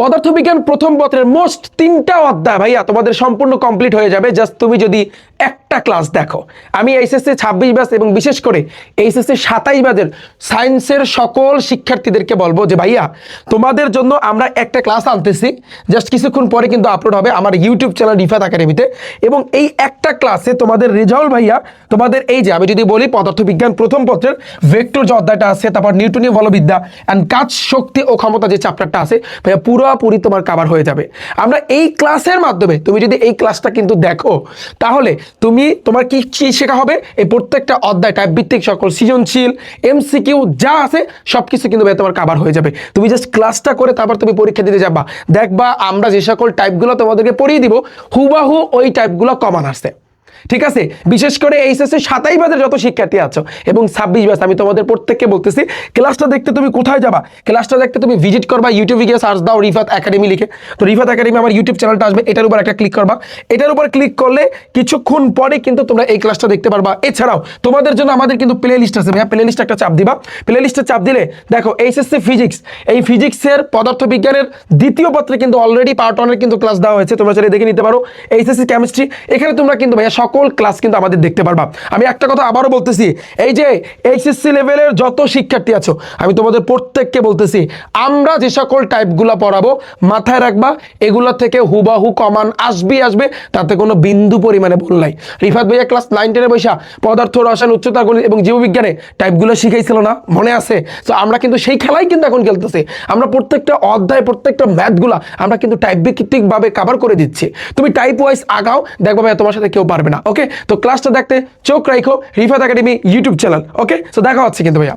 পদার্থবিজ্ঞান প্রথম পত্রের মোস্ট 3টা অধ্যায় ভাইয়া তোমাদের সম্পূর্ণ কমপ্লিট হয়ে যাবে জাস্ট তুমি যদি একটা ক্লাস দেখো। আমি এইচএসসি 26 ব্যাচ এবং বিশেষ করে এইচএসসি 27 ব্যাচের সায়েন্সের সকল শিক্ষার্থীদেরকে বলবো যে ভাইয়া তোমাদের জন্য আমরা একটা ক্লাস আনতেছি, জাস্ট কিছুক্ষণ পরে কিন্তু আপলোড হবে আমার ইউটিউব চ্যানেল রিফাত একাডেমিতে। এবং এই একটা ক্লাসে তোমাদের রেজাল্ট ভাইয়া তোমাদের এই যে আমি যদি বলি পদার্থবিজ্ঞান প্রথম পত্রের ভেক্টর যে অধ্যায়টা আছে, তারপর নিউটনীয় বলবিদ্যা অ্যান্ড কাজ শক্তি ও ক্ষমতা যে চ্যাপ্টারটা আছে ভাইয়া পুরোপুরি তোমার কভার হয়ে যাবে আমরা এই ক্লাসের মাধ্যমে। তুমি যদি এই ক্লাসটা কিন্তু দেখো তাহলে তুমি তোমার কি কি শেখা হবে, এই প্রত্যেকটা অধ্যায় টাইপ ভিত্তিক সকল সৃজনশীল এমসিকিউ যা আছে সবকিছু কিন্তু ভাই তোমার কভার হয়ে যাবে। তুমি জাস্ট ক্লাসটা করে তারপর তুমি পরীক্ষা দিতে যাবা, দেখবা আমরা যে সকল টাইপগুলো তোমাদেরকে পড়িয়ে দিব হুবাহু ওই টাইপগুলো কমন আসছে। ঠিক আছে, বিশেষ করে এইচএসসি 27 ব্যাচের যত শিক্ষার্থী আছো এবং 26 ব্যাচ, আমি তোমাদের প্রত্যেককে বলতেছি ক্লাসটা দেখতে তুমি কোথায় যাবা, ক্লাসটা দেখতে তুমি ভিজিট করবা ইউটিউবে গিয়ে সার্চ দাও রিফাত একাডেমি লিখে। তো রিফাত একাডেমি আমার ইউটিউব চ্যানেলটা আসবে, এটার উপর একটা ক্লিক করবা। এটার উপর ক্লিক করলে কিছুক্ষণ পরে কিন্তু তোমরা এই ক্লাসটা দেখতে পারবা। এছাড়াও তোমাদের জন্য আমাদের কিন্তু প্লে লিস্ট আছে ভাইয়া, প্লে লিস্টে একটা চাপ দিবা। প্লে লিস্টে চাপ দিলে দেখো এইচএসসি ফিজিক্স, এই ফিজিক্সের পদার্থবিজ্ঞানের দ্বিতীয় পত্রে কিন্তু অলরেডি পার্ট 1 এর কিন্তু ক্লাস দেওয়া হয়েছে, তোমরা চাইলে দেখে নিতে পারো। এইচএসসি কেমিস্ট্রি, এখানে তোমরা কিন্তু ভাইয়া সকল ক্লাস কিন্তু আমাদের দেখতে পারবা। আমি একটা কথা আবারও বলতেছি, এই যে এইচএসসি লেভেলের যত শিক্ষার্থী আছো আমি তোমাদের প্রত্যেককে বলতেছি আমরা যে সকল টাইপগুলো পড়াবো মাথায় রাখবা, এগুলো থেকে হুবাহু কমান আসবে, তাতে কোনো বিন্দু পরিমাণে ভুল নাই। রিফাত ভাইয়া ক্লাস 9-10 বৈশা পদার্থ রসায়ন উচ্চতা গণিত এবং জীববিজ্ঞানে টাইপগুলো শিখাইছিল না, মনে আছে? তো আমরা কিন্তু সেই খেলাই কিন্তু এখন খেলতেছি। আমরা প্রত্যেকটা অধ্যায় প্রত্যেকটা ম্যাথগুলা আমরা কিন্তু টাইপ ভিত্তিকভাবে কভার করে দিচ্ছি। তুমি টাইপ ওয়াইজ আগাও, দেখবা ভাইয়া তোমার সাথে কেউ পারবে না। ওকে, তো ক্লাসটা দেখতে চোখ রাখো রিফাত একাডেমি ইউটিউব চ্যানেল। ওকে, তো দেখা হচ্ছে কিন্তু ভাইয়া।